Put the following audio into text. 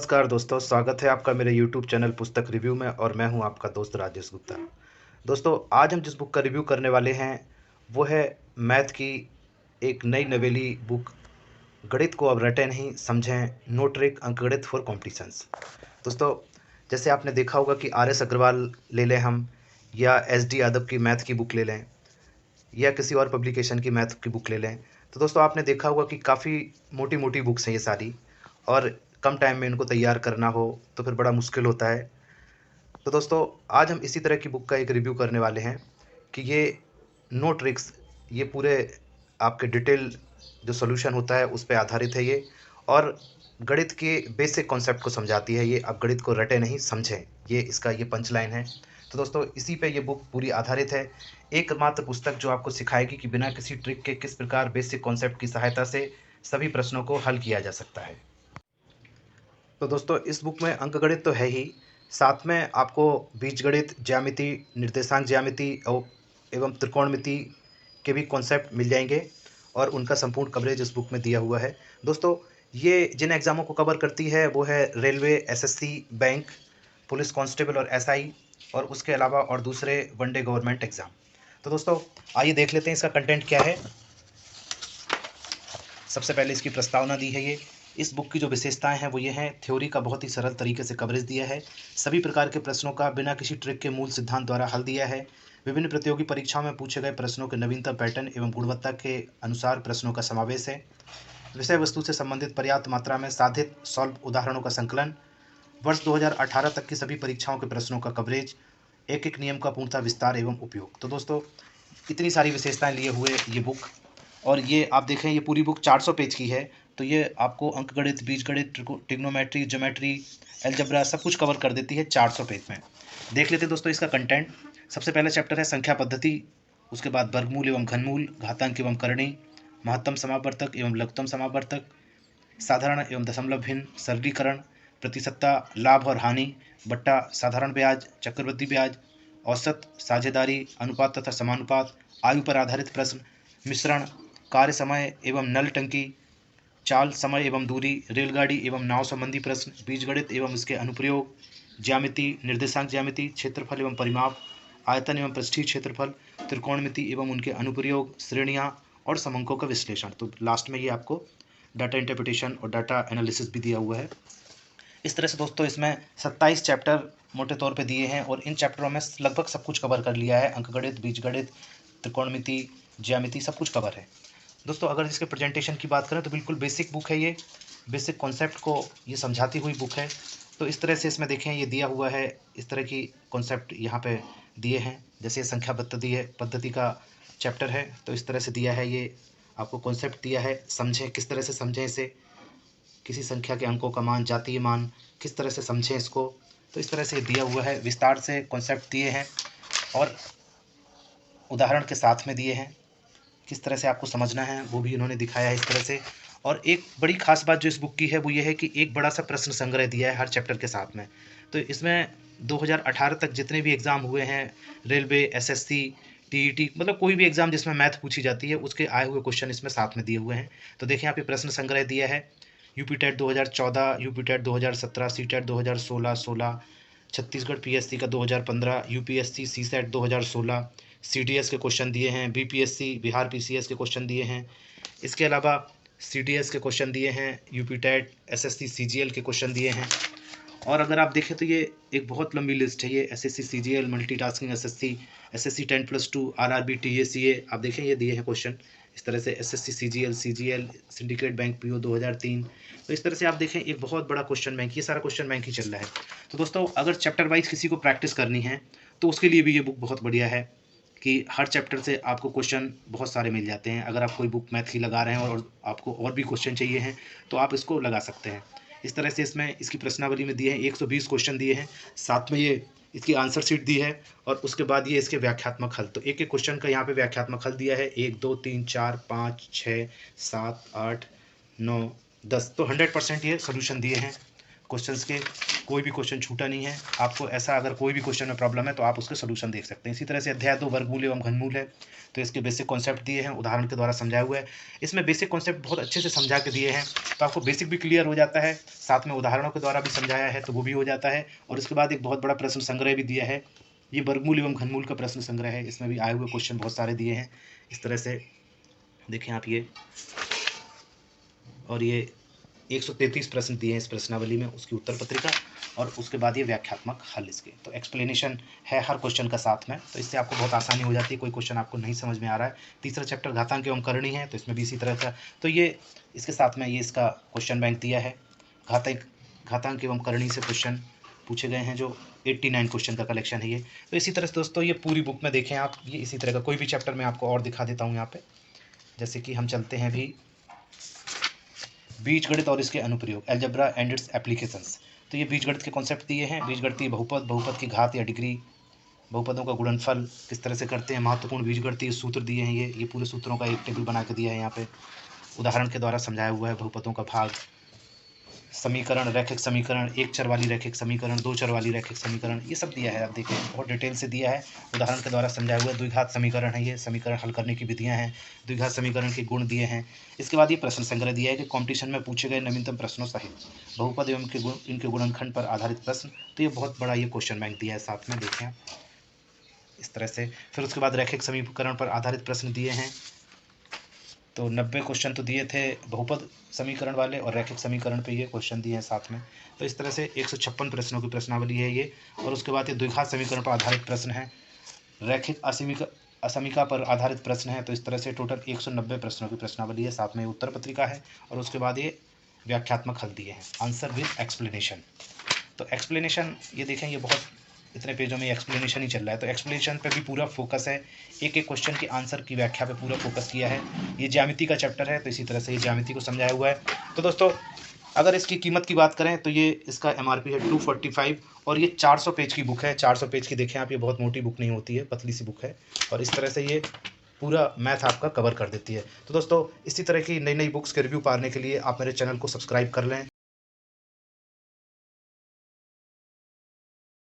नमस्कार दोस्तों, स्वागत है आपका मेरे YouTube चैनल पुस्तक रिव्यू में और मैं हूं आपका दोस्त राजेश गुप्ता। दोस्तों, आज हम जिस बुक का रिव्यू करने वाले हैं वो है मैथ की एक नई नवेली बुक, गणित को अब रटें नहीं समझें, नो ट्रिक अंकगणित फॉर कॉम्पिटिशन्स। दोस्तों, जैसे आपने देखा होगा कि RS अग्रवाल ले लें हम, या SD यादव की मैथ की बुक ले लें, या किसी और पब्लिकेशन की मैथ की बुक ले लें, तो दोस्तों आपने देखा होगा कि काफ़ी मोटी मोटी बुक्स हैं ये सारी, और कम टाइम में इनको तैयार करना हो तो फिर बड़ा मुश्किल होता है। तो दोस्तों, आज हम इसी तरह की बुक का एक रिव्यू करने वाले हैं कि ये नो ट्रिक्स, ये पूरे आपके डिटेल जो सॉल्यूशन होता है उस पे आधारित है ये, और गणित के बेसिक कॉन्सेप्ट को समझाती है ये। आप गणित को रटे नहीं समझें, ये इसका ये पंच लाइन है। तो दोस्तों, इसी पे ये बुक पूरी आधारित है, एकमात्र पुस्तक जो आपको सिखाएगी कि बिना किसी ट्रिक के किस प्रकार बेसिक कॉन्सेप्ट की सहायता से सभी प्रश्नों को हल किया जा सकता है। तो दोस्तों, इस बुक में अंकगणित तो है ही, साथ में आपको बीजगणित, ज्यामिति, निर्देशांक ज्यामिति एवं त्रिकोणमिति के भी कॉन्सेप्ट मिल जाएंगे, और उनका संपूर्ण कवरेज इस बुक में दिया हुआ है। दोस्तों, ये जिन एग्ज़ामों को कवर करती है वो है railway, SSC, bank, police constable और SI, और उसके अलावा और दूसरे वनडे गवर्नमेंट एग्ज़ाम। तो दोस्तों, आइए देख लेते हैं इसका कंटेंट क्या है। सबसे पहले इसकी प्रस्तावना दी है ये। इस बुक की जो विशेषताएं हैं वो ये हैं, थ्योरी का बहुत ही सरल तरीके से कवरेज दिया है, सभी प्रकार के प्रश्नों का बिना किसी ट्रिक के मूल सिद्धांत द्वारा हल दिया है, विभिन्न प्रतियोगी परीक्षाओं में पूछे गए प्रश्नों के नवीनतम पैटर्न एवं गुणवत्ता के अनुसार प्रश्नों का समावेश है, विषय वस्तु से संबंधित पर्याप्त मात्रा में साधित सॉल्व उदाहरणों का संकलन, वर्ष 2018 तक की सभी परीक्षाओं के प्रश्नों का कवरेज, एक एक नियम का पूर्णतः विस्तार एवं उपयोग। तो दोस्तों, इतनी सारी विशेषताएं लिए हुए ये बुक, और ये आप देखें ये पूरी बुक 400 पेज की है। तो ये आपको अंकगणित, बीजगणित, ट्रिग्नोमेट्री, ज्योमेट्री, अलजेब्रा सब कुछ कवर कर देती है 400 पेज में। देख लेते हैं दोस्तों इसका कंटेंट। सबसे पहला चैप्टर है संख्या पद्धति, उसके बाद वर्गमूल एवं घनमूल, घातांक एवं करणी, महत्तम समावर्तक एवं लघुत्तम समावर्तक, साधारण एवं दशमलव भिन्न, सरलीकरण, प्रतिशतता, लाभ और हानि, बट्टा, साधारण ब्याज, चक्रवृद्धि ब्याज, औसत, साझेदारी, अनुपात तथा समानुपात, आयु पर आधारित प्रश्न, मिश्रण, कार्य समय एवं नल टंकी, चाल, समय एवं दूरी, रेलगाड़ी एवं नाव संबंधी प्रश्न, बीजगणित एवं इसके अनुप्रयोग, ज्यामिति, निर्देशांक ज्यामिति, क्षेत्रफल एवं परिमाप, आयतन एवं पृष्ठीय क्षेत्रफल, त्रिकोणमिति एवं उनके अनुप्रयोग, श्रेणियाँ और समंकों का विश्लेषण। तो लास्ट में ये आपको डाटा इंटरप्रिटेशन और डाटा एनालिसिस भी दिया हुआ है। इस तरह से दोस्तों इसमें 27 चैप्टर मोटे तौर पे दिए हैं, और इन चैप्टरों में लगभग सब कुछ कवर कर लिया है। अंकगणित, बीजगणित, त्रिकोणमिति, ज्यामिति सब कुछ कवर है। दोस्तों, अगर इसके प्रेजेंटेशन की बात करें तो बिल्कुल बेसिक बुक है ये, बेसिक कॉन्सेप्ट को ये समझाती हुई बुक है। तो इस तरह से इसमें देखें ये दिया हुआ है, इस तरह की कॉन्सेप्ट यहाँ पे दिए हैं। जैसे संख्या पद्धति का चैप्टर है, तो इस तरह से दिया है, ये आपको कॉन्सेप्ट दिया है, समझें किस तरह से समझें इसे, किसी संख्या के अंकों का मान, जातीय मान, किस तरह से समझें इसको। तो इस तरह से दिया हुआ है, विस्तार से कॉन्सेप्ट दिए हैं और उदाहरण के साथ में दिए हैं, किस तरह से आपको समझना है वो भी इन्होंने दिखाया है इस तरह से। और एक बड़ी खास बात जो इस बुक की है वो ये है कि एक बड़ा सा प्रश्न संग्रह दिया है हर चैप्टर के साथ में। तो इसमें 2018 तक जितने भी एग्ज़ाम हुए हैं, रेलवे, SSC, TET, मतलब कोई भी एग्ज़ाम जिसमें मैथ पूछी जाती है उसके आए हुए क्वेश्चन इसमें साथ में दिए हुए हैं। तो देखें यहाँ पे प्रश्न संग्रह दिया है, UPTET 2014, UPTET 2017, CTET 2016, Chhattisgarh PSC का 2015, UPSC CSET 2016, CDS के क्वेश्चन दिए हैं, BPSC बिहार PCS के क्वेश्चन दिए हैं, इसके अलावा CDS के क्वेश्चन दिए हैं, यूपीटेट, SSC CGL के क्वेश्चन दिए हैं। और अगर आप देखें तो ये एक बहुत लंबी लिस्ट है, ये SSC CGL, multitasking SSC, SSC 10+2, RRB, TACA, आप देखें ये दिए हैं क्वेश्चन इस तरह से, SSC CGL, CGL, syndicate bank PO 2003। तो इस तरह से आप देखें एक बहुत बड़ा क्वेश्चन बैंक, ये सारा क्वेश्चन बैंक ही चल रहा है। तो दोस्तों, अगर चैप्टर वाइज किसी को प्रैक्टिस करनी है तो उसके लिए भी ये बुक बहुत बढ़िया है कि हर चैप्टर से आपको क्वेश्चन बहुत सारे मिल जाते हैं। अगर आप कोई बुक मैथ की लगा रहे हैं और आपको और भी क्वेश्चन चाहिए हैं तो आप इसको लगा सकते हैं। इस तरह से इसमें इसकी प्रश्नावली में दिए हैं, 120 क्वेश्चन दिए हैं, साथ में ये इसकी आंसर शीट दी है, और उसके बाद ये इसके व्याख्यात्मक हल। तो एक एक क्वेश्चन का यहाँ पे व्याख्यात्मक हल दिया है, 1 2 3 4 5 6 7 8 9 10। तो 100% ये सोल्यूशन दिए हैं क्वेश्चंस के। कोई भी क्वेश्चन छूटा नहीं है। आपको ऐसा अगर कोई भी क्वेश्चन में प्रॉब्लम है तो आप उसके सोल्यूशन देख सकते हैं। इसी तरह से अध्याय 2 वर्गमूल एवं घनमूल है, तो इसके बेसिक कॉन्सेप्ट दिए हैं, उदाहरण के द्वारा समझाया हुआ है। इसमें बेसिक कॉन्सेप्ट बहुत अच्छे से समझा के दिए हैं, तो आपको बेसिक भी क्लियर हो जाता है, साथ में उदाहरणों के द्वारा भी समझाया है तो वो भी हो जाता है। और उसके बाद एक बहुत बड़ा प्रश्न संग्रह भी दिया है, ये वर्गमूल एवं घनमूल का प्रश्न संग्रह है, इसमें भी आए हुए क्वेश्चन बहुत सारे दिए हैं। इस तरह से देखें आप ये, और ये 133 प्रश्न दिए हैं इस प्रश्नावली में, उसकी उत्तर पत्रिका, और उसके बाद ये व्याख्यात्मक हल इसके, तो एक्सप्लेनेशन है हर क्वेश्चन का साथ में, तो इससे आपको बहुत आसानी हो जाती है, कोई क्वेश्चन आपको नहीं समझ में आ रहा है। तीसरा चैप्टर घातांक एवं करणी है, तो इसमें भी इसी तरह का, तो ये इसके साथ में ये इसका क्वेश्चन बैंक दिया है। घातांक एवं करणी से क्वेश्चन पूछे गए हैं, जो 89 क्वेश्चन का कलेक्शन है ये। तो इसी तरह से दोस्तों ये पूरी बुक में देखें आप, ये इसी तरह का कोई भी चैप्टर मैं आपको और दिखा देता हूँ यहाँ पे। जैसे कि हम चलते हैं भी बीजगणित और इसके अनुप्रयोग, अलजेब्रा एंड इट्स एप्लीकेशंस। तो ये बीजगणित के कॉन्सेप्ट दिए हैं, बीजगणितीय बहुपद, बहुपद की घात या डिग्री, बहुपदों का गुणनफल किस तरह से करते हैं, महत्वपूर्ण बीजगणितीय सूत्र दिए हैं, ये पूरे सूत्रों का एक टेबल बना के दिया है यहाँ पे, उदाहरण के द्वारा समझाया हुआ है। बहुपदों का भाग, समीकरण, रैखिक समीकरण, एक चर वाली रैखिक समीकरण, दो चर वाली रैखिक समीकरण, ये सब दिया है। आप देखिए बहुत डिटेल से दिया है, उदाहरण के द्वारा समझाया हुआ है। द्विघात समीकरण है, ये समीकरण हल करने की विधियां हैं, द्विघात समीकरण के गुण दिए हैं। इसके बाद ये प्रश्न संग्रह दिया है कि कॉम्पिटिशन में पूछे गए नवीनतम प्रश्नों सहित बहुपद एवं इनके गुणनखंड पर आधारित प्रश्न, तो ये बहुत बड़ा ये क्वेश्चन बैंक दिया है साथ में, देखें इस तरह से। फिर उसके बाद रैखिक समीकरण पर आधारित प्रश्न दिए हैं, तो 90 क्वेश्चन तो दिए थे बहुपद समीकरण वाले, और रैखिक समीकरण पे ये क्वेश्चन दिए हैं साथ में। तो इस तरह से 156 प्रश्नों की प्रश्नावली है ये। और उसके बाद ये द्विघात समीकरण पर आधारित प्रश्न है, रैखिक असमीका पर आधारित प्रश्न है, तो इस तरह से टोटल 190 प्रश्नों की प्रश्नावली है, साथ में उत्तर पत्रिका है, और उसके बाद ये व्याख्यात्मक हल दिए हैं, आंसर विद एक्सप्लेनेशन। तो एक्सप्लेनेशन ये देखें, ये बहुत इतने पेजों में एक्सप्लेनेशन ही चल रहा है, तो एक्सप्लेनेशन पे भी पूरा फोकस है, एक एक क्वेश्चन के आंसर की व्याख्या पे पूरा फोकस किया है। ये ज्यामिति का चैप्टर है, तो इसी तरह से ये ज्यामिति को समझाया हुआ है। तो दोस्तों अगर इसकी कीमत की बात करें तो ये इसका MRP है 245, और ये 400 पेज की बुक है। 400 पेज की देखें आप, ये बहुत मोटी बुक नहीं होती है, पतली सी बुक है, और इस तरह से ये पूरा मैथ आपका कवर कर देती है। तो दोस्तों इसी तरह की नई नई बुक्स के रिव्यू पाने के लिए आप मेरे चैनल को सब्सक्राइब कर लें।